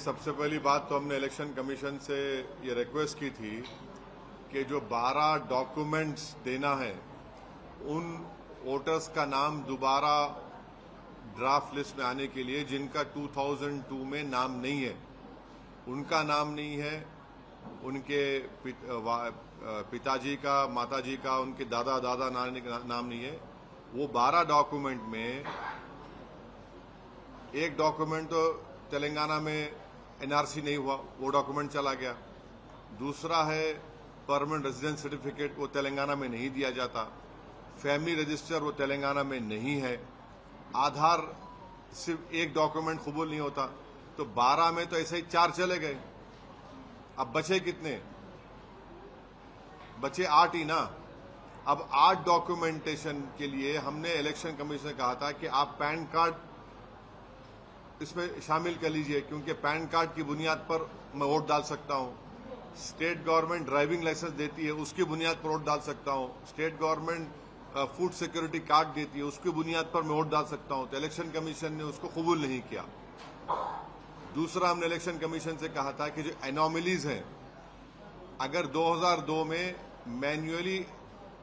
सबसे पहली बात तो हमने इलेक्शन कमीशन से ये रिक्वेस्ट की थी कि जो 12 डॉक्यूमेंट्स देना है उन वोटर्स का नाम दोबारा ड्राफ्ट लिस्ट में आने के लिए जिनका 2002 में नाम नहीं है, उनका नाम नहीं है, उनके पिताजी का, माताजी का, उनके दादा दादा नानी का नाम नहीं है, वो 12 डॉक्यूमेंट में एक डॉक्यूमेंट तो तेलंगाना में एनआरसी नहीं हुआ, वो डॉक्यूमेंट चला गया। दूसरा है परमानेंट रेजिडेंस सर्टिफिकेट, वो तेलंगाना में नहीं दिया जाता। फैमिली रजिस्टर वो तेलंगाना में नहीं है। आधार सिर्फ एक डॉक्यूमेंट कबूल नहीं होता। तो 12 में तो ऐसे ही 4 चले गए। अब बचे कितने? बचे 8 ही ना। अब 8 डॉक्यूमेंटेशन के लिए हमने इलेक्शन कमीशन से कहा था कि आप पैन कार्ड इसमें शामिल कर लीजिए, क्योंकि पैन कार्ड की बुनियाद पर मैं वोट डाल सकता हूं। स्टेट गवर्नमेंट ड्राइविंग लाइसेंस देती है, उसकी बुनियाद पर वोट डाल सकता हूं। State government food security card देती है, उसकी बुनियाद पर मैं वोट डाल सकता हूं। तो इलेक्शन कमीशन ने उसको कबूल नहीं किया। दूसरा, हमने इलेक्शन कमीशन से कहा था कि जो एनोमलीज हैं, अगर 2002 में मैन्युअली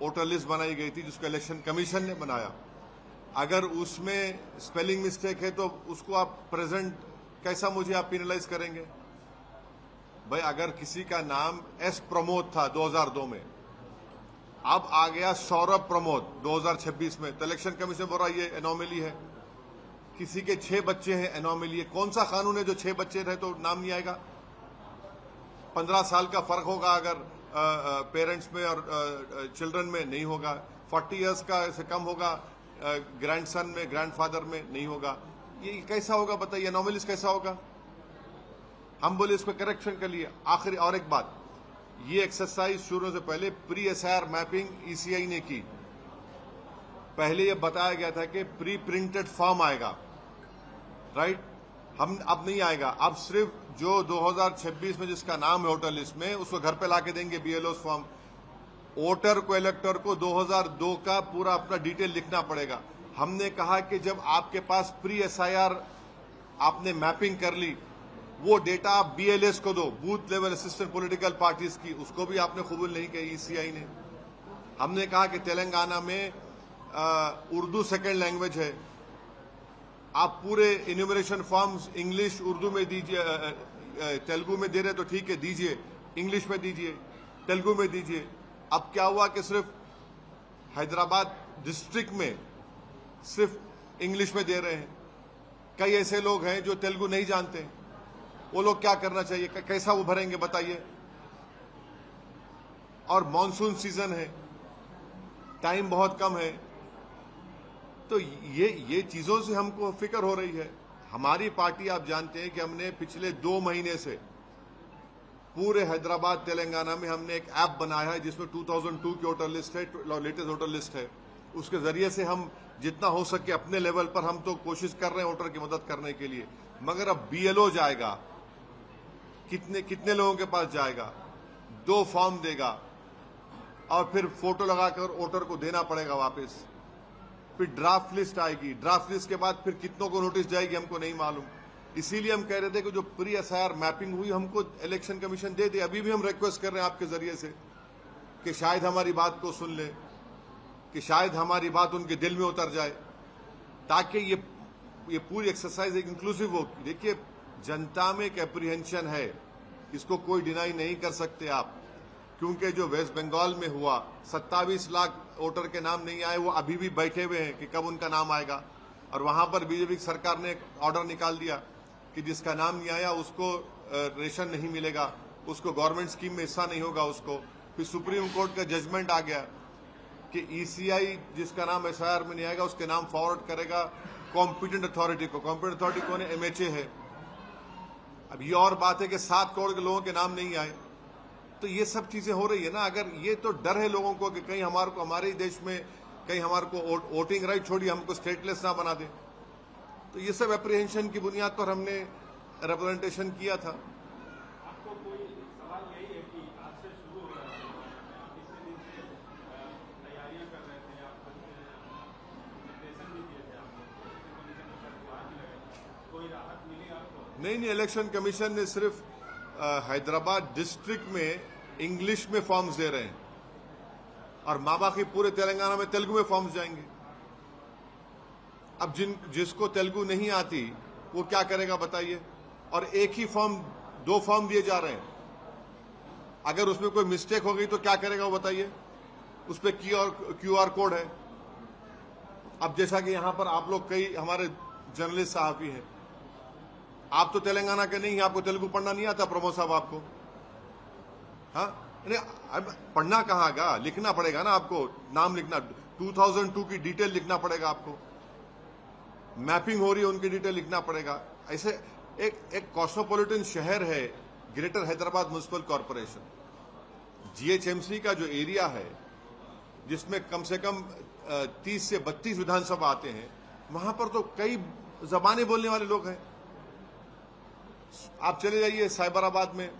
वोटर लिस्ट बनाई गई थी जिसको इलेक्शन कमीशन ने बनाया, अगर उसमें स्पेलिंग मिस्टेक है तो उसको आप प्रेजेंट कैसा मुझे आप पेनलाइज करेंगे? भाई, अगर किसी का नाम एस प्रमोद था 2002 में, अब आ गया सौरभ प्रमोद 2026 में, तो इलेक्शन कमीशन बोल रहा है ये एनोमली है। किसी के 6 बच्चे हैं, एनोमली है। कौन सा कानून है जो 6 बच्चे रहे तो नाम नहीं आएगा? 15 साल का फर्क होगा अगर पेरेंट्स में और चिल्ड्रन में, नहीं होगा। 40 इयर्स का से कम होगा ग्रैंडसन में, ग्रैंडफादर में, नहीं होगा। ये कैसा होगा बताइए? एनोमलीज कैसा होगा? हम बोले इसको करेक्शन के लिए। आखिरी और एक बात, ये एक्सरसाइज शुरू से पहले प्री एसआईआर मैपिंग ईसीआई ने की। पहले ये बताया गया था कि प्री प्रिंटेड फॉर्म आएगा, राइट? हम अब नहीं आएगा। अब सिर्फ जो 2026 में जिसका नाम है वोटर लिस्ट में, उसको घर पे लाके देंगे बीएलओ फॉर्म। वोटर को, इलेक्टर को 2002 का पूरा अपना डिटेल लिखना पड़ेगा। हमने कहा कि जब आपके पास प्री एसआईआर आपने मैपिंग कर ली, वो डेटा आप बीएलएस को दो, booth level assistant political parties की, उसको भी आपने कबूल नहीं किया ईसीआई ने। हमने कहा कि तेलंगाना में उर्दू सेकेंड लैंग्वेज है, आप पूरे इन्यूमरेशन फॉर्म्स इंग्लिश उर्दू में दीजिए, तेलुगु में दे रहे तो ठीक है, दीजिए, इंग्लिश में दीजिए, तेलुगु में दीजिए। अब क्या हुआ कि सिर्फ हैदराबाद डिस्ट्रिक्ट में सिर्फ इंग्लिश में दे रहे हैं। कई ऐसे लोग हैं जो तेलुगु नहीं जानते, वो लोग क्या करना चाहिए? कैसा वो भरेंगे बताइए? और मॉनसून सीजन है, टाइम बहुत कम है। तो ये चीजों से हमको फिक्र हो रही है। हमारी पार्टी, आप जानते हैं कि हमने पिछले 2 महीने से पूरे हैदराबाद तेलंगाना में हमने एक ऐप बनाया है जिसमें 2002 की वोटर लिस्ट है, लेटेस्ट वोटर लिस्ट है। उसके जरिए से हम जितना हो सके अपने लेवल पर हम तो कोशिश कर रहे हैं वोटर की मदद करने के लिए। मगर अब बीएलओ जाएगा, कितने लोगों के पास जाएगा, 2 फॉर्म देगा और फिर फोटो लगाकर वोटर को देना पड़ेगा वापस। फिर ड्राफ्ट लिस्ट आएगी, ड्राफ्ट लिस्ट के बाद फिर कितनों को नोटिस जाएगी हमको नहीं मालूम। इसीलिए हम कह रहे थे कि जो प्री एसआईआर मैपिंग हुई हमको इलेक्शन कमीशन दे दे। अभी भी हम रिक्वेस्ट कर रहे हैं आपके जरिए से कि शायद हमारी बात को सुन ले, कि शायद हमारी बात उनके दिल में उतर जाए, ताकि ये पूरी एक्सरसाइज एक इंक्लूसिव हो। देखिए, जनता में एक एप्रीहेंशन है, इसको कोई डिनाई नहीं कर सकते आप, क्योंकि जो वेस्ट बंगाल में हुआ 27 लाख वोटर के नाम नहीं आए, वो अभी भी बैठे हुए हैं कि कब उनका नाम आएगा। और वहां पर बीजेपी सरकार ने एक ऑर्डर निकाल दिया कि जिसका नाम नहीं आया उसको रेशन नहीं मिलेगा, उसको गवर्नमेंट स्कीम में हिस्सा नहीं होगा उसको। फिर सुप्रीम कोर्ट का जजमेंट आ गया कि ईसीआई जिसका नाम एसआईआर में नहीं आएगा उसके नाम फॉरवर्ड करेगा कॉम्पिटेंट अथॉरिटी को। कॉम्पिटेंट अथॉरिटी कौन है? एमएचए है। अब ये और बात है कि 7 करोड़ के लोगों के नाम नहीं आए। तो ये सब चीजें हो रही है ना। अगर ये तो डर है लोगों को कि कहीं हमारे ही देश में कहीं हमारे को वोटिंग राइट छोड़िए हमको स्टेटलेस ना बना दे। तो ये सब एप्रीहेंशन की बुनियाद पर हमने रिप्रेजेंटेशन किया था। आपको कोई सवाल यही है कि आज से शुरू हो रहा है, आप इतने दिन से तैयारियां कर रहे थे, आप निर्देशन भी दिए थे, आपको कोई राहत मिली आपको? नहीं, इलेक्शन कमीशन ने सिर्फ हैदराबाद डिस्ट्रिक्ट में इंग्लिश में फॉर्म्स दे रहे हैं और माँ बाकी पूरे तेलंगाना में तेलुगु में फॉर्म्स जाएंगे। अब जिसको तेलुगु नहीं आती वो क्या करेगा बताइए? और एक ही फॉर्म, 2 फॉर्म दिए जा रहे हैं। अगर उसमें कोई मिस्टेक हो गई तो क्या करेगा वो बताइए? उस पर QR कोड है। अब जैसा कि यहां पर आप लोग, कई हमारे जर्नलिस्ट सहाफी हैं, आप तो तेलंगाना के नहीं, आपको तेलुगु पढ़ना नहीं आता प्रमोद साहब आपको? हाँ, अब पढ़ना कहाँ का, लिखना पड़ेगा ना आपको, नाम लिखना, 2002 की डिटेल लिखना पड़ेगा आपको, मैपिंग हो रही है उनकी डिटेल लिखना पड़ेगा। ऐसे एक कॉस्मोपॉलिटन शहर है greater Hyderabad municipal corporation, GHMC का जो एरिया है जिसमें कम से कम 30 से 32 विधानसभा आते हैं, वहां पर तो कई जबानें बोलने वाले लोग हैं। आप चले जाइए साइबराबाद में,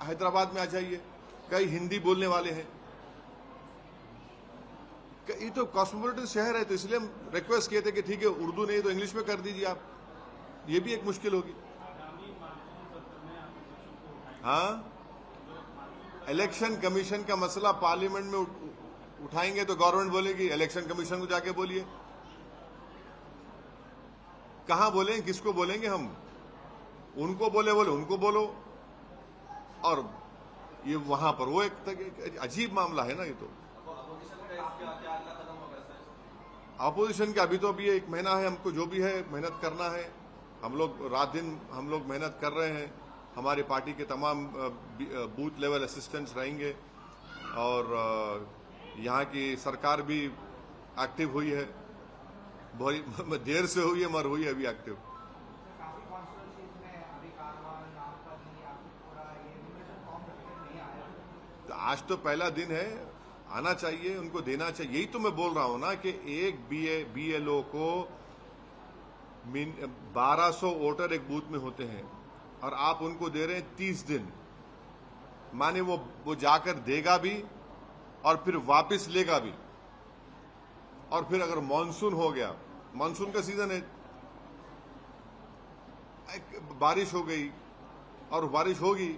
हैदराबाद में आ जाइए, कई हिंदी बोलने वाले हैं। ये तो कॉस्मोपॉलिटन शहर है, तो इसलिए हम रिक्वेस्ट किए थे कि ठीक है, उर्दू नहीं तो इंग्लिश में कर दीजिए आप, ये भी एक मुश्किल होगी। हाँ, इलेक्शन कमीशन का मसला पार्लियामेंट में उठाएंगे तो गवर्नमेंट बोलेगी इलेक्शन कमीशन को जाके बोलिए। कहां बोलेंगे, किसको बोलेंगे हम? उनको बोले उनको बोलो। और ये वहां पर वो एक अजीब मामला है ना। ये तो अपोजिशन का अभी तो अभी 1 महीना है, हमको जो भी है मेहनत करना है। हम लोग रात दिन मेहनत कर रहे हैं। हमारी पार्टी के तमाम बूथ लेवल असिस्टेंट्स रहेंगे और यहाँ की सरकार भी एक्टिव हुई है, बहुत देर से हुई है मगर हुई है अभी एक्टिव। तो आज तो पहला दिन है, आना चाहिए, उनको देना चाहिए। यही तो मैं बोल रहा हूं ना कि एक BLO को 1200 वोटर एक बूथ में होते हैं और आप उनको दे रहे हैं 30 दिन। माने वो जाकर देगा भी और फिर वापस लेगा भी। और फिर अगर मानसून हो गया, मानसून का सीजन है, बारिश हो गई और बारिश होगी,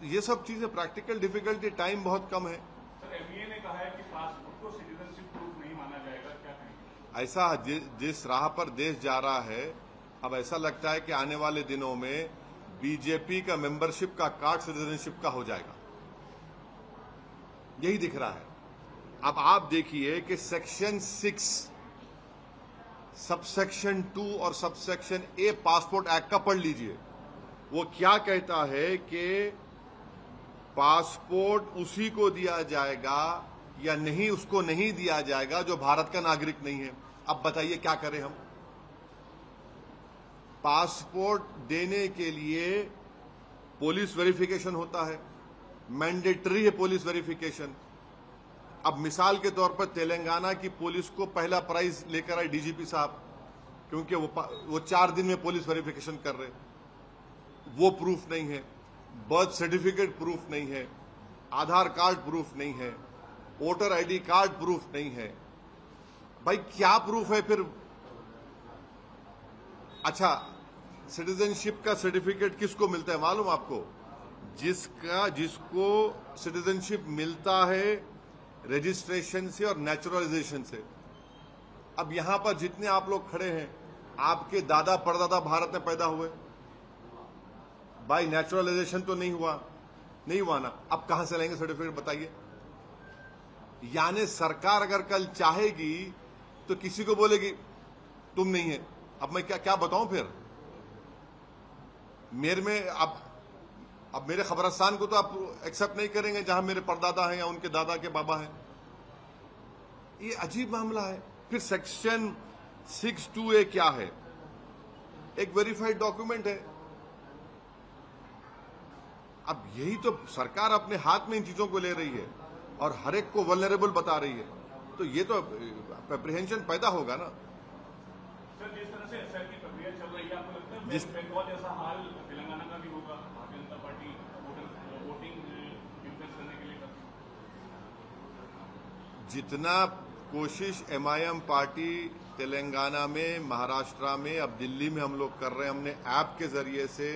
ये सब चीजें प्रैक्टिकल डिफिकल्टी, टाइम बहुत कम है। सर, MBA ने कहा है कि पासपोर्ट को सिटीजनशिप प्रूफ नहीं माना जाएगा, क्या कहेंगे? ऐसा जिस राह पर देश जा रहा है, अब ऐसा लगता है कि आने वाले दिनों में बीजेपी का मेंबरशिप का कार्ड सिटीजनशिप का हो जाएगा, यही दिख रहा है। अब आप देखिए कि सेक्शन 6, सबसेक्शन 2 और सबसेक्शन A पासपोर्ट एक्ट का पढ़ लीजिए। वो क्या कहता है कि पासपोर्ट उसी को दिया जाएगा या नहीं, उसको नहीं दिया जाएगा जो भारत का नागरिक नहीं है। अब बताइए क्या करें हम? पासपोर्ट देने के लिए पुलिस वेरिफिकेशन होता है, मैंडेटरी है पुलिस वेरिफिकेशन। अब मिसाल के तौर पर तेलंगाना की पुलिस को पहला प्राइज लेकर आए DGP साहब, क्योंकि वो 4 दिन में पुलिस वेरिफिकेशन कर रहे, वो प्रूफ नहीं है, बर्थ सर्टिफिकेट प्रूफ नहीं है, आधार कार्ड प्रूफ नहीं है, वोटर ID कार्ड प्रूफ नहीं है। भाई क्या प्रूफ है फिर? अच्छा, सिटीजनशिप का सर्टिफिकेट किसको मिलता है मालूम आपको? जिसको सिटीजनशिप मिलता है रजिस्ट्रेशन से और नेचुरलाइजेशन से। अब यहां पर जितने आप लोग खड़े हैं, आपके दादा परदादा भारत में पैदा हुए, भाई नेचुरलाइजेशन तो नहीं हुआ ना। अब कहां से लेंगे सर्टिफिकेट बताइए? यानी सरकार अगर कल चाहेगी तो किसी को बोलेगी तुम नहीं है। अब मैं क्या बताऊं फिर? मेरे में अब मेरे खबरस्तान को तो आप एक्सेप्ट नहीं करेंगे जहां मेरे परदादा हैं या उनके दादा के बाबा हैं। ये अजीब मामला है। फिर सेक्शन 6(2)(a) क्या है? एक वेरीफाइड डॉक्यूमेंट है। अब यही तो सरकार अपने हाथ में इन चीजों को ले रही है और हर एक को वल्नरेबल बता रही है, तो ये तो एप्रीहेंशन पैदा होगा ना। सर, जिस तरह से SR की प्रक्रिया चल रही है, आपको लगता है बंगाल जैसा हाल तेलंगाना का भी होगा? Bharatiya Janata party voting influence करने के लिए कर, जितना कोशिश MIM पार्टी तेलंगाना में, महाराष्ट्र में, अब दिल्ली में हम लोग कर रहे हैं। हमने ऐप के जरिए से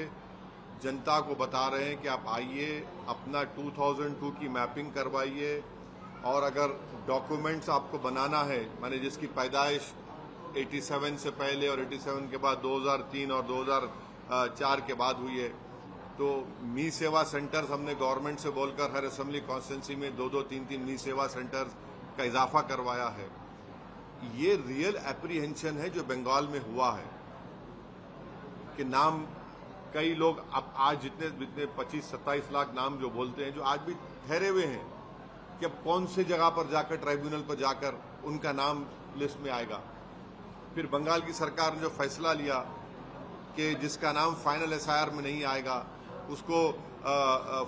जनता को बता रहे हैं कि आप आइए, अपना 2002 की मैपिंग करवाइए, और अगर डॉक्यूमेंट्स आपको बनाना है, माने जिसकी पैदाइश 87 से पहले और 87 के बाद 2003 और 2004 के बाद हुई है, तो मी सेवा सेंटर्स हमने गवर्नमेंट से बोलकर हर असेंबली कॉन्स्टिट्यूंसी में 2-2, 3-3 मी सेवा सेंटर्स का इजाफा करवाया है। ये रियल एप्रीहेंशन है जो बंगाल में हुआ है कि नाम कई लोग अब आज जितने 25-27 लाख नाम जो बोलते हैं, जो आज भी ठहरे हुए हैं कि अब कौन से जगह पर जाकर, ट्राइब्यूनल पर जाकर उनका नाम लिस्ट में आएगा। फिर बंगाल की सरकार ने जो फैसला लिया कि जिसका नाम फाइनल एसआईआर में नहीं आएगा उसको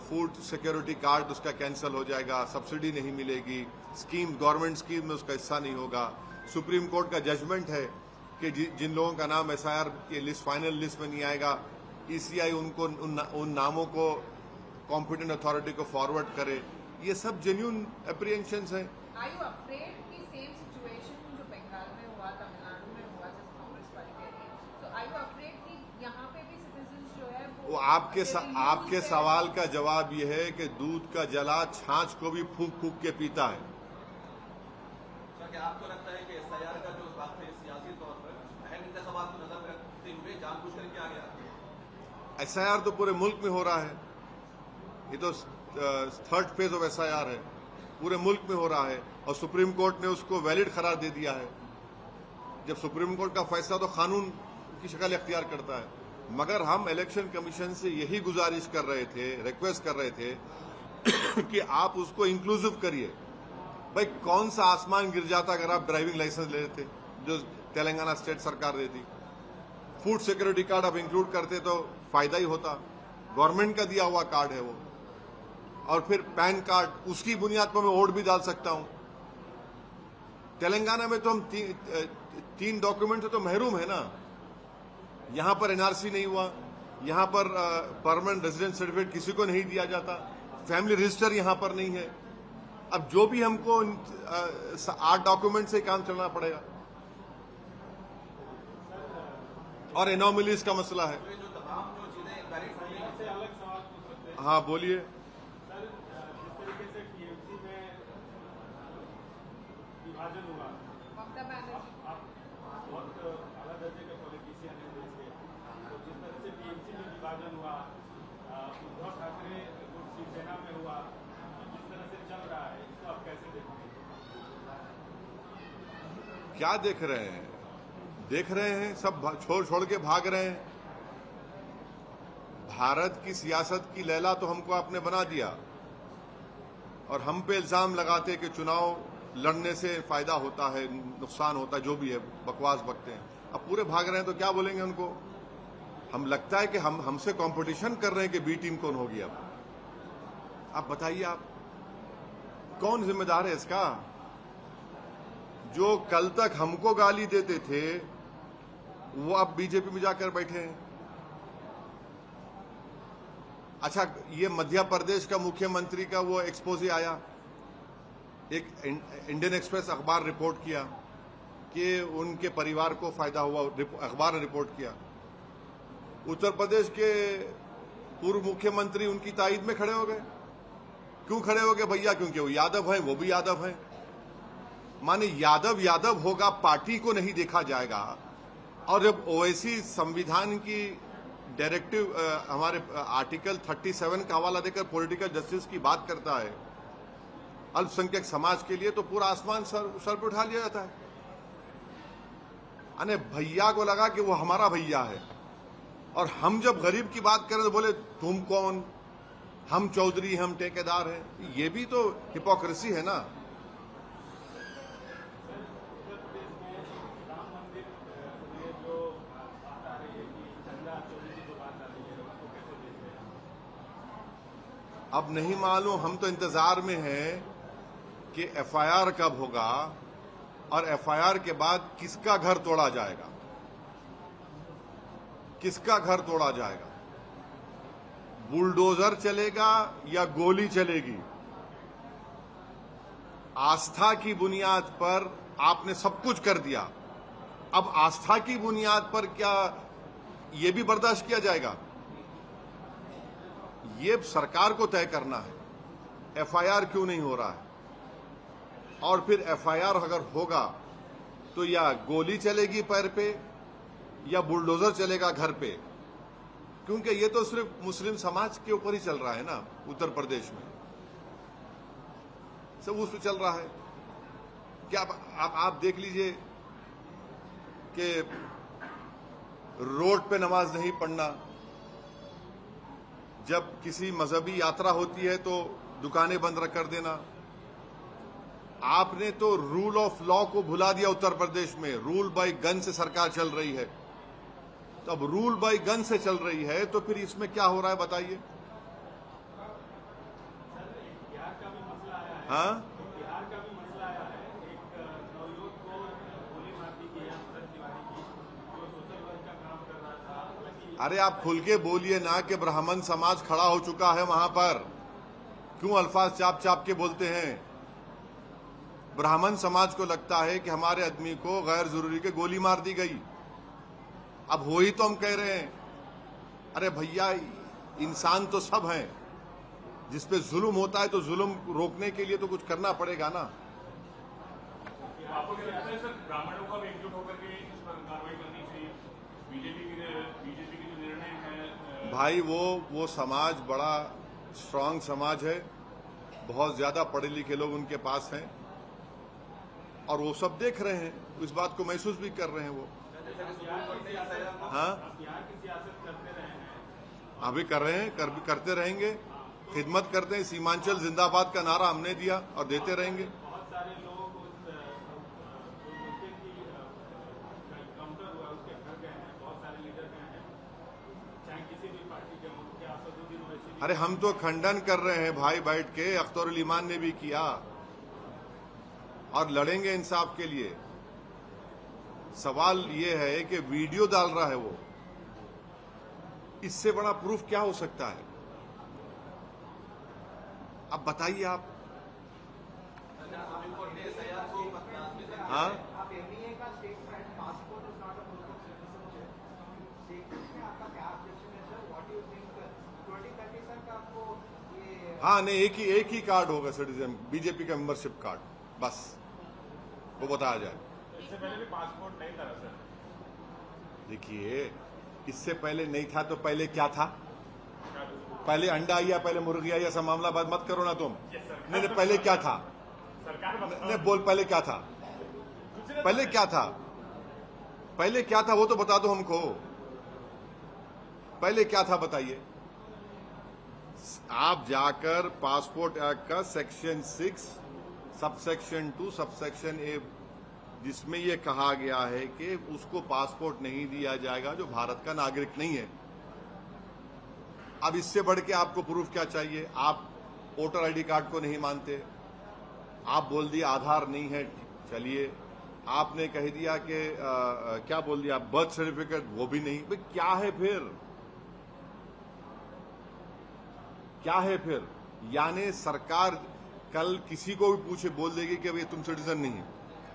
फूड सिक्योरिटी कार्ड उसका कैंसिल हो जाएगा, सब्सिडी नहीं मिलेगी, स्कीम, गवर्नमेंट स्कीम में उसका हिस्सा नहीं होगा। सुप्रीम कोर्ट का जजमेंट है कि जिन लोगों का नाम एसआईआर की लिस्ट, फाइनल लिस्ट में नहीं आएगा, ईसीआई उनको उन नामों को कॉम्पिटेंट अथॉरिटी को फॉरवर्ड करे। ये सब जेन्युइन एप्रीहेंशंस हैं। Are you afraid कि same situation जो बंगाल में हुआ, तमिलनाडु में हुआ, जिस कांग्रेस पार्टी कह रही है, तो are you afraid कि यहाँ पे भी citizens जो है वो आपके सवाल का जवाब ये है कि दूध का जला छाछ को भी फूंक फूंक के पीता है। सर, क्या आपको लगता है कि एसआईआर का जो बात है सियासी तौर पर अहम इंतखाबात को नजर में रखते हुए जानबूझकर किया गया? एसआईआर तो पूरे मुल्क में हो रहा है, ये तो थर्ड फेज ऑफ एसआईआर है, पूरे मुल्क में हो रहा है, और सुप्रीम कोर्ट ने उसको वैलिड करार दे दिया है। जब सुप्रीम कोर्ट का फैसला तो कानून की शक्ल इख्तियार करता है। मगर हम इलेक्शन कमीशन से यही गुजारिश कर रहे थे, रिक्वेस्ट कर रहे थे कि आप उसको इंक्लूसिव करिए। भाई कौन सा आसमान गिर जाता अगर आप ड्राइविंग लाइसेंस ले लेते जो तेलंगाना स्टेट सरकार देती। फूड सिक्योरिटी कार्ड आप इंक्लूड करते तो फायदा ही होता, गवर्नमेंट का दिया हुआ कार्ड है वो। और फिर पैन कार्ड, उसकी बुनियाद पर मैं वोट भी डाल सकता हूं। तेलंगाना में तो हम तीन डॉक्यूमेंट से तो महरूम है ना। यहां पर एनआरसी नहीं हुआ, यहां पर परमानेंट रेजिडेंट सर्टिफिकेट किसी को नहीं दिया जाता, फैमिली रजिस्टर यहां पर नहीं है। अब जो भी हमको 8 डॉक्यूमेंट से काम चलना पड़ेगा, और एनोमलीज का मसला है। हाँ बोलिए। विभाजन हुआ, ममता बनर्जी बहुत अला दर्जे के पॉलिटिशियन है देश के, तो जिस तरह से टीएमसी में विभाजन हुआ, उद्धव ठाकरे शिवसेना में हुआ, जिस तरह से चल रहा है, इसको आप कैसे देखते हैं? क्या देख रहे हैं? देख रहे हैं सब छोड़ के भाग रहे हैं। भारत की सियासत की लैला तो हमको आपने बना दिया, और हम पे इल्जाम लगाते कि चुनाव लड़ने से फायदा होता है, नुकसान होता है, जो भी है बकवास बकते हैं। अब पूरे भाग रहे हैं तो क्या बोलेंगे उनको? हम लगता है कि हम हमसे कंपटीशन कर रहे हैं कि बी टीम कौन होगी। अब आप बताइए, आप कौन जिम्मेदार है इसका? जो कल तक हमको गाली देते थे वो अब बीजेपी में जाकर बैठे हैं। अच्छा, ये मध्य प्रदेश का मुख्यमंत्री का वो एक्सपोजे आया, एक इंडियन एक्सप्रेस अखबार रिपोर्ट किया कि उनके परिवार को फायदा हुआ, अखबार ने रिपोर्ट किया। उत्तर प्रदेश के पूर्व मुख्यमंत्री उनकी तायद में खड़े हो गए। क्यों खड़े हो गए भैया? क्योंकि वो यादव है, वो भी यादव है। माने यादव होगा, पार्टी को नहीं देखा जाएगा। और जब ओवैसी संविधान की डायरेक्टिव हमारे आर्टिकल 37 का हवाला देकर पॉलिटिकल जस्टिस की बात करता है अल्पसंख्यक समाज के लिए, तो पूरा आसमान सर पर उठा लिया जाता है। अने भैया को लगा कि वो हमारा भैया है, और हम जब गरीब की बात करें तो बोले तुम कौन, हम चौधरी, हम ठेकेदार हैं। ये भी तो हिपोक्रेसी है ना। अब नहीं मालूम, हम तो इंतजार में हैं कि एफआईआर कब होगा, और एफआईआर के बाद किसका घर तोड़ा जाएगा, किसका घर तोड़ा जाएगा। बुलडोजर चलेगा या गोली चलेगी? आस्था की बुनियाद पर आपने सब कुछ कर दिया, अब आस्था की बुनियाद पर क्या ये भी बर्दाश्त किया जाएगा? ये सरकार को तय करना है। एफआईआर क्यों नहीं हो रहा है, और फिर एफआईआर अगर होगा तो या गोली चलेगी पैर पे या बुलडोजर चलेगा घर पे, क्योंकि ये तो सिर्फ मुस्लिम समाज के ऊपर ही चल रहा है ना। उत्तर प्रदेश में सब उस पर चल रहा है। क्या आप देख लीजिए कि रोड पे नमाज नहीं पढ़ना, जब किसी मजहबी यात्रा होती है तो दुकानें बंद कर देना। आपने तो रूल ऑफ लॉ को भुला दिया उत्तर प्रदेश में। रूल बाय गन से सरकार चल रही है। तो अब रूल बाय गन से चल रही है तो फिर इसमें क्या हो रहा है बताइए? बिहार का भी मसला आया है। हाँ, बिहार का भी मसला आया है। एक नवयुवक को गोली मार दी गई अमृत तिवारी की, जो सोशल वर्क का काम कर रहा था। हालांकि अरे आप खुल के बोलिए ना कि ब्राह्मण समाज खड़ा हो चुका है वहां पर। क्यों अल्फाज चाप चाप के बोलते हैं? ब्राह्मण समाज को लगता है कि हमारे आदमी को गैर जरूरी के गोली मार दी गई। अब हो ही तो हम कह रहे हैं। अरे भैया, इंसान तो सब हैं। जिस पे जुल्म होता है तो जुल्म रोकने के लिए तो कुछ करना पड़ेगा ना। आपको क्या लगता है सर, ब्राह्मणों को भी एकजुट होकर के इस पर कार्रवाई करनी चाहिए? बीजेपी के जो निर्णय है भाई, वो समाज बड़ा स्ट्रांग समाज है। बहुत ज्यादा पढ़े लिखे लोग उनके पास हैं और वो सब देख रहे हैं, इस बात को महसूस भी कर रहे हैं वो। हाँ, बिहार की सियासत करते रहे हैं। अभी कर रहे हैं, करते रहेंगे। खिदमत करते हैं। सीमांचल जिंदाबाद का नारा हमने दिया और देते रहेंगे। बहुत सारे लोग उस मुद्दे की काउंटर हुआ उसके घर गए हैं। बहुत सारे लीडर गए हैं, चाहे किसी भी पार्टी के हों। क्या असदुद्दीन ओवैसी? अरे हम तो खंडन कर रहे हैं भाई बैठ के। अख्तरुल ईमान ने भी किया और लड़ेंगे इंसाफ के लिए। सवाल ये है कि वीडियो डाल रहा है वो, इससे बड़ा प्रूफ क्या हो सकता है? अब बताइए आप। हाँ, आप एमईए का statement passport is not a proof of citizenship statement में आपका क्या ऑब्जेक्शन है sir? What do you think 2030 तक आपको ये हाँ, नहीं, एक ही कार्ड होगा सिटीजन, बीजेपी का मेंबरशिप कार्ड, बस वो बताया जाए। इससे पहले भी पासपोर्ट नहीं था सर। देखिए, इससे पहले नहीं था तो पहले क्या था? पहले अंडा या पहले मुर्गी या ऐसा मामला बात मत करो ना तुम। नहीं, पहले क्या था? सरकार नहीं, बोल पहले क्या था? पहले क्या था? पहले क्या था वो तो बता दो हमको। पहले क्या था बताइए। आप जाकर पासपोर्ट एक्ट का सेक्शन 6 सबसेक्शन 2 सबसेक्शन ए, जिसमें यह कहा गया है कि उसको पासपोर्ट नहीं दिया जाएगा जो भारत का नागरिक नहीं है। अब इससे बढ़ के आपको प्रूफ क्या चाहिए? आप वोटर आईडी कार्ड को नहीं मानते, आप बोल दिया आधार नहीं है, चलिए। आपने कह दिया कि क्या बोल दिया, बर्थ सर्टिफिकेट, वो भी नहीं। भाई क्या है फिर? क्या है फिर? यानी सरकार कल किसी को भी पूछे बोल देगी कि भाई तुम सिटीजन नहीं है।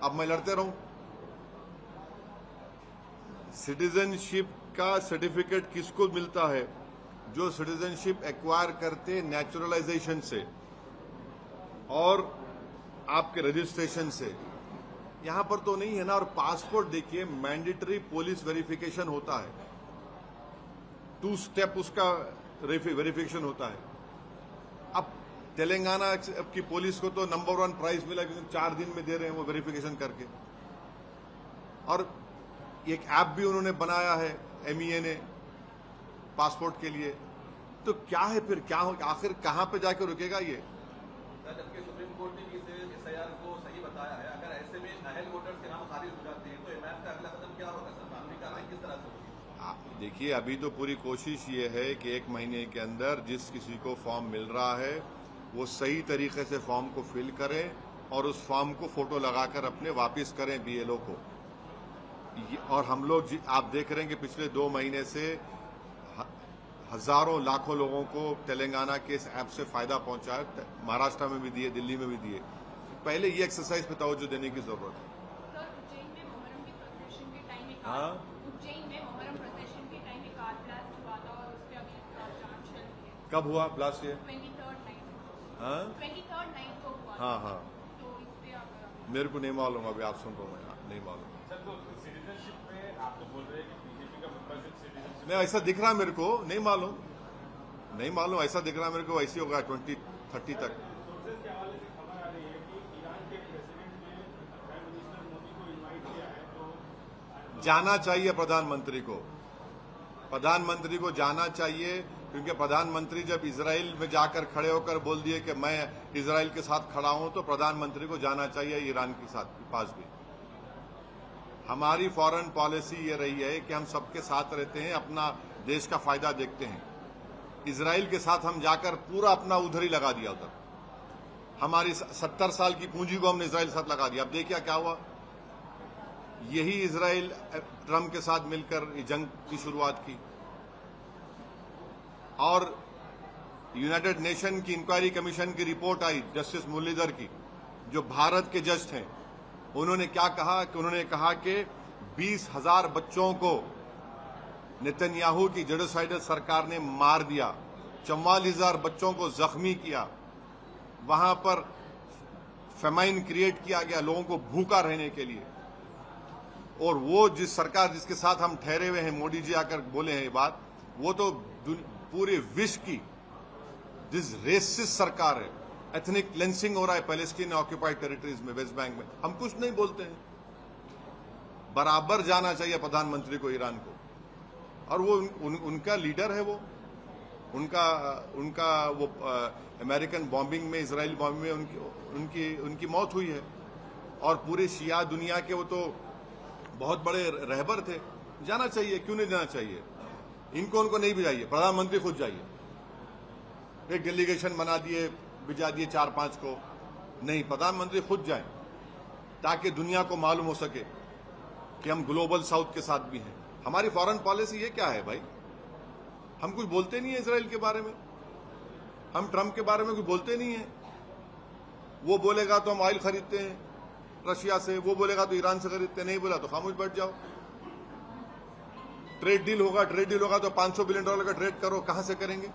अब मैं लड़ते रहूं? सिटीजनशिप का सर्टिफिकेट किसको मिलता है? जो सिटीजनशिप एक्वायर करते नेचुरलाइजेशन से और आपके रजिस्ट्रेशन से। यहां पर तो नहीं है ना। और पासपोर्ट देखिए, मैंडेटरी पुलिस वेरिफिकेशन होता है, 2 स्टेप उसका वेरिफिकेशन होता है। अब तेलंगाना की पुलिस को तो नंबर 1 प्राइज मिला, 4 दिन में दे रहे हैं वो वेरिफिकेशन करके। और एक ऐप भी उन्होंने बनाया है एमईए ने पासपोर्ट के लिए। तो क्या है फिर? क्या हो? आखिर कहां पे जाकर रुकेगा ये? जबकि सुप्रीम कोर्ट ने भी इसे एसआईआर को सही बताया है। अगर ऐसे में अहल वोटर्स के नाम खारिज हो जाते हैं तो एमआईएम का अगला कदम क्या होगा सर? कानूनी कार्रवाई किस तरह से होगी? देखिए, अभी तो पूरी कोशिश ये है कि 1 महीने के अंदर जिस किसी को फॉर्म मिल रहा है वो सही तरीके से फॉर्म को फिल करें और उस फॉर्म को फोटो लगाकर अपने वापस करें बीएलओ को। और हम लोग आप देख रहे हैं कि पिछले 2 महीने से हजारों लाखों लोगों को तेलंगाना के इस ऐप से फायदा पहुंचा है। महाराष्ट्र में भी दिए, दिल्ली में भी दिए। पहले ये एक्सरसाइज पे तवज्जो देने की जरूरत है। सर, उज्जैन में मुहर्रम के प्रिपरेशन के टाइम हाँ उज्जैन में मोहर्रम प्रोसेशन के टाइम एक कार ब्लास्ट हुआ था और उस पर अभी जांच चल रही है। कब हुआ ब्लास्ट ये? 23rd नाइट हाँ 23rd नाइट को हुआ था। हाँ हाँ तो इस पे आप मेरे को नहीं मालूम, अभी आप सुन रहा हूँ मैं, नहीं मालूम। सर तो सिटीजनशिप पे आप तो बोल रहे हैं कि बीजेपी का मेंबरशिप सिटीजनशिप नहीं ऐसा दिख रहा मेरे को, नहीं मालूम, ऐसा दिख रहा मेरे को, ऐसी होगा 2030 तक। सोर्सेज के हवाले से खबर आ रही है कि ईरान के प्रेसिडेंट ने प्राइम मिनिस्टर मोदी को इनवाइट किया है, तो जाना चाहिए प्रधानमंत्री को जाना चाहिए, क्योंकि प्रधानमंत्री जब इजराइल में जाकर खड़े होकर बोल दिए कि मैं इजराइल के साथ खड़ा हूं, तो प्रधानमंत्री को जाना चाहिए ईरान के पास भी। हमारी फॉरेन पॉलिसी ये रही है कि हम सबके साथ रहते हैं, अपना देश का फायदा देखते हैं। इजराइल के साथ हम जाकर पूरा अपना उधर ही लगा दिया, उधर हमारी 70 साल की पूंजी को हमने इजराइल के साथ लगा दिया। अब देखिए क्या हुआ, यही इजराइल ट्रंप के साथ मिलकर जंग की शुरुआत की, और यूनाइटेड नेशन की इंक्वायरी कमीशन की रिपोर्ट आई जस्टिस मुरलीधर की, जो भारत के जज थे। उन्होंने क्या कहा कि 20,000 बच्चों को नेतन्याहू की जेनोसाइडल सरकार ने मार दिया, 44,000 बच्चों को जख्मी किया, वहां पर फेमाइन क्रिएट किया गया लोगों को भूखा रहने के लिए। और वो जिस सरकार जिसके साथ हम ठहरे हुए हैं, मोदी जी आकर बोले हैं ये बात, वो तो पूरे विश्व की जिस रेसिस्ट सरकार है, एथनिक क्लेंसिंग हो रहा है पैलेस्टीन ऑक्यूपाइड टेरिटरीज में, वेस्ट बैंक में, हम कुछ नहीं बोलते हैं। बराबर जाना चाहिए प्रधानमंत्री को ईरान को, और वो उनका लीडर है, वो उनका वो अमेरिकन बॉम्बिंग में, इजराइल बॉम्बिंग में उनकी मौत हुई है, और पूरे शिया दुनिया के वो तो बहुत बड़े रहबर थे। जाना चाहिए, क्यों नहीं जाना चाहिए? उनको नहीं भिजाइए, प्रधानमंत्री खुद जाइए। एक डेलीगेशन बना दिए, भिजा दिए 4-5 को, नहीं, प्रधानमंत्री खुद जाएं, ताकि दुनिया को मालूम हो सके कि हम ग्लोबल साउथ के साथ भी हैं। हमारी फॉरेन पॉलिसी ये क्या है भाई? हम कुछ बोलते नहीं है इसराइल के बारे में, हम ट्रंप के बारे में कुछ बोलते नहीं है। वो बोलेगा तो हम ऑयल खरीदते हैं रशिया से, वो बोलेगा तो ईरान से खरीदते, नहीं बोला तो खामोश बैठ जाओ। ट्रेड डील होगा तो $500 बिलियन का ट्रेड करो, कहां से करेंगे?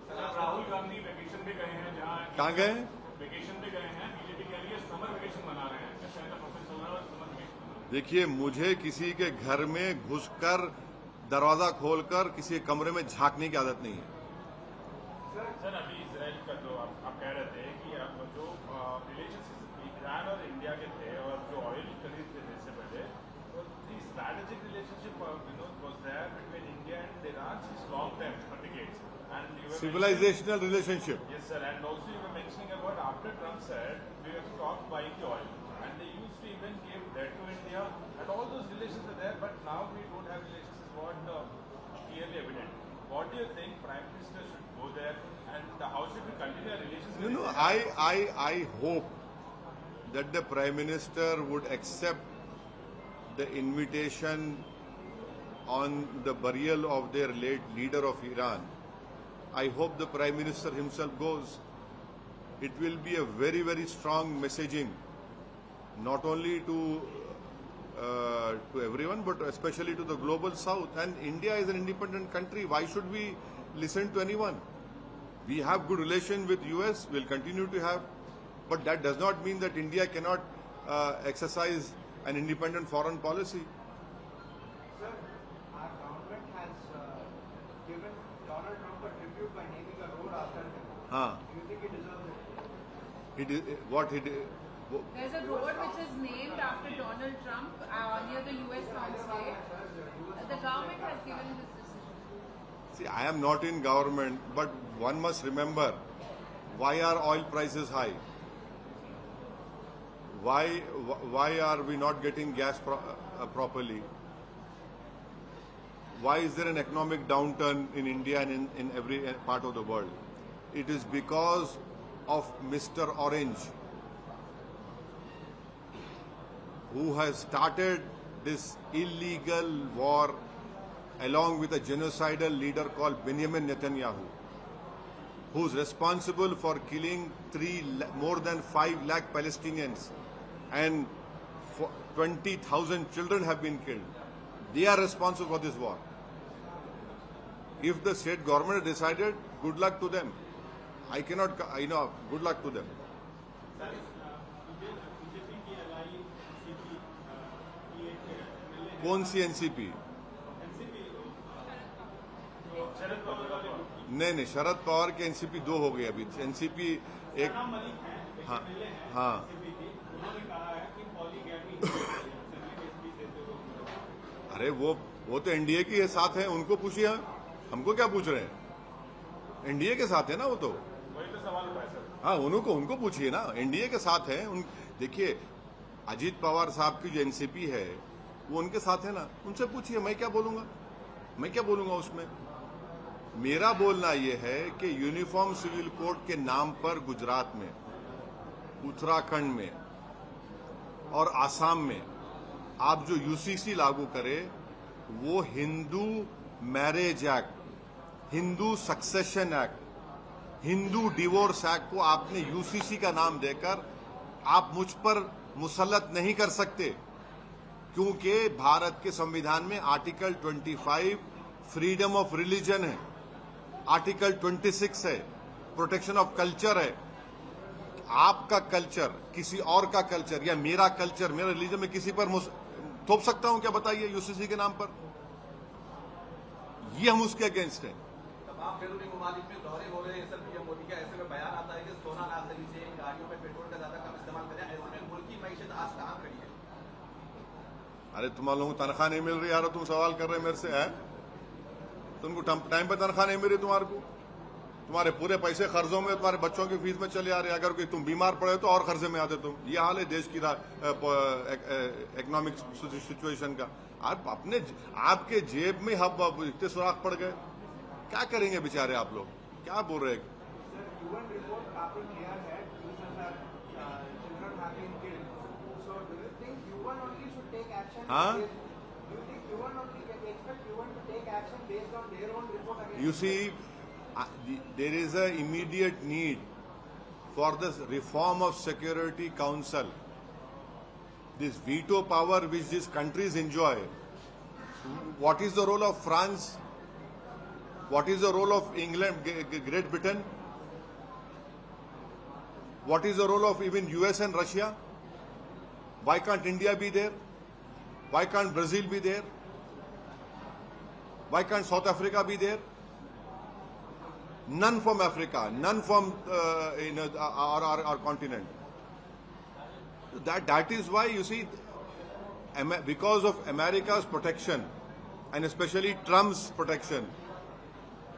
राहुल गांधी वेकेशन पे गए हैं, जहां कहां गए? वेकेशन पे गए हैं, बीजेपी के लिए समर वेकेशन मना रहे हैं, शायद प्रोसेस चल रहा है समर वेकेशन। देखिए, मुझे किसी के घर में घुसकर दरवाजा खोलकर किसी कमरे में झांकने की आदत नहीं है। सर अभी इसराइल का जो आप कह रहे थे कि अब जो रिलेशनशिप ईरान और इंडिया के थे, और जो ऑयल खरीदते थे इससे पहले, तो दी स्ट्रैटेजिक रिलेशनशिप विनोद was there between India and Iran since long time, for decades, and you were civilizational relationship. Yes, sir. And also you were mentioning about after Trump said we have stopped buying the oil, and they used to even give debt to India, and all those relations are there. But now we don't have relations. Is what clearly evident. What do you think Prime Minister should go there, and how should we continue our relations? No, I hope that the Prime Minister would accept the invitation on the burial of their late leader of Iran. I hope the Prime Minister himself goes. It will be a very, very strong messaging, not only to everyone, but especially to the global South. And India is an independent country. Why should we listen to anyone? We have good relation with US. We'll continue to have, but that does not mean that India cannot exercise an independent foreign policy. Sir, our government has given Donald Trump a tribute by naming a road after him. Do you think he deserves it? There's a road which is named after Donald Trump near the US consulate. The government has given this decision. See, I am not in government, but one must remember, why are oil prices high? Why are we not getting gas properly? Why is there an economic downturn in India and in every part of the world? It is because of Mr. Orange, who has started this illegal war along with a genocidal leader called Benjamin Netanyahu, who is responsible for killing more than 5 lakh Palestinians and 20,000 children have been killed. They are responsible for this war. If the state government decided, good luck to them. I cannot, good luck to them. Sir BJP की LI NCP की एक MLA कौन सी NCP? NCP जो शरद पवार वाले group की नहीं, शरद पवार के NCP 2 हो गए अभी। एनसीपी एक, सना मलिक हैं, एक हाँ, एमएलए हैं हाँ। एनसीपी की, उन्होंने कहा है कि पॉलीगैमी एसपी देते हुए अरे वो तो एनडीए के साथ हैं, उनको पूछिए, हमको क्या पूछ रहे हैं? एनडीए के साथ है ना वो तो। वही तो सवाल उठा है सर। हाँ, उनको पूछिए ना, एनडीए के साथ है। देखिए, अजीत पवार साहब की जो एनसीपी है वो उनके साथ है ना, उनसे पूछिए। मैं क्या बोलूंगा उसमें? मेरा बोलना यह है कि यूनिफॉर्म सिविल कोड के नाम पर गुजरात में, उत्तराखंड में और आसाम में आप जो यूसीसी लागू करे, वो Hindu marriage act, Hindu succession act, Hindu divorce act को आपने यूसीसी का नाम देकर आप मुझ पर मुसल्लत नहीं कर सकते, क्योंकि भारत के संविधान में आर्टिकल 25 फ्रीडम ऑफ रिलीजन है, आर्टिकल 26 है प्रोटेक्शन ऑफ कल्चर है। आपका कल्चर, किसी और का कल्चर या मेरा कल्चर, मेरा रिलीजन में किसी पर थोप सकता हूं क्या? बताइए, यूसीसी के नाम पर। ये हम उसके अगेंस्ट हैं। तमाम बैरूनी ममालिक में दौरे हो रहे हैं सर पीएम मोदी का, ऐसे में बयान आता है कि सोना ना खरीदे, गाड़ियों में पेट्रोल का ज्यादा कम इस्तेमाल करें, ऐसे में मुल्क की मैशत आज कहां खड़ी है? अरे तुम्हारे लोगों को तनख्वाह नहीं मिल रही यार, तुम सवाल कर रहे हैं मेरे से? है तुमको टाइम पे तनख्वाह नहीं मिल रही तुम्हारे को? तुम्हारे पूरे पैसे कर्जों में, तुम्हारे बच्चों की फीस में चले आ रहे। अगर कोई तुम बीमार पड़े तो और कर्जे में आते तुम। ये हाल है देश की इकोनॉमिक सिचुएशन का। आप अपने आपके जेब में अब इतने सुराख पड़ गए, क्या करेंगे बेचारे आप लोग? क्या बोल रहे हैं? Sir, UN report काफी clear है, 20,000 children have been killed. So, do you think UN only should take action? हाँ? Do you think UN only can expect UN to take action based on their own report against? You see, there is a immediate need for the reform of Security Council. This veto power which these countries enjoy. What is the role of France? What is the role of England, Great Britain? What is the role of even US and Russia? Why can't India be there? Why can't Brazil be there? Why can't South Africa be there? None from Africa, none from our continent. That is why, you see, because of America's protection, and especially Trump's protection,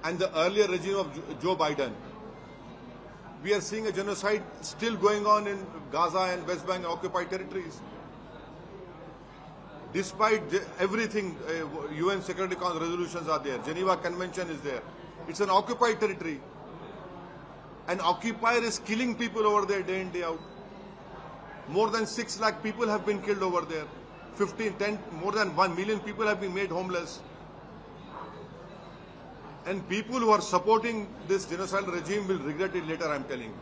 and the earlier regime of Joe Biden, we are seeing a genocide still going on in Gaza and West Bank occupied territories. Despite everything, UN Security Council resolutions are there, Geneva Convention is there. It's an occupied territory. An occupier is killing people over there day in, day out. More than 6 lakh people have been killed over there. More than 1 million people have been made homeless. And people who are supporting this genocidal regime will regret it later, I'm telling you.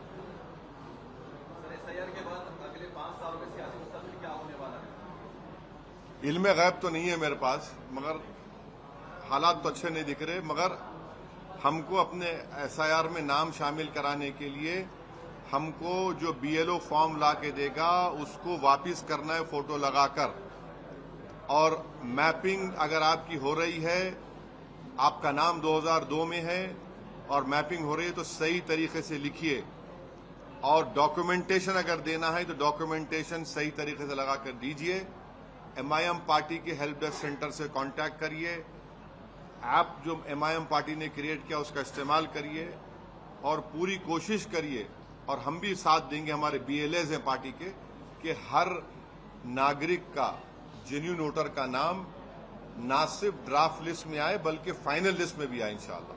Sir SIR के बाद अगले 5 सालों में सियासी मुस्तकबिल क्या होने वाला है? इल्म गैब तो नहीं है मेरे पास, मगर हालात तो अच्छे नहीं दिख रहे। मगर हमको अपने एसआईआर में नाम शामिल कराने के लिए हमको जो बीएलओ फॉर्म ला के देगा उसको वापस करना है फोटो लगाकर। और मैपिंग अगर आपकी हो रही है, आपका नाम 2002 में है और मैपिंग हो रही है, तो सही तरीके से लिखिए। और डॉक्यूमेंटेशन अगर देना है तो डॉक्यूमेंटेशन सही तरीके से लगा कर दीजिए। एमआईएम पार्टी के हेल्प डेस्क सेंटर से कांटेक्ट करिए। ऐप जो एमआईएम पार्टी ने क्रिएट किया उसका इस्तेमाल करिए और पूरी कोशिश करिए, और हम भी साथ देंगे, हमारे बीएलएज हैं पार्टी के, कि हर नागरिक का, जेन्युइन वोटर का नाम ना सिर्फ ड्राफ्ट लिस्ट में आए बल्कि फाइनल लिस्ट में भी आए इंशाअल्लाह।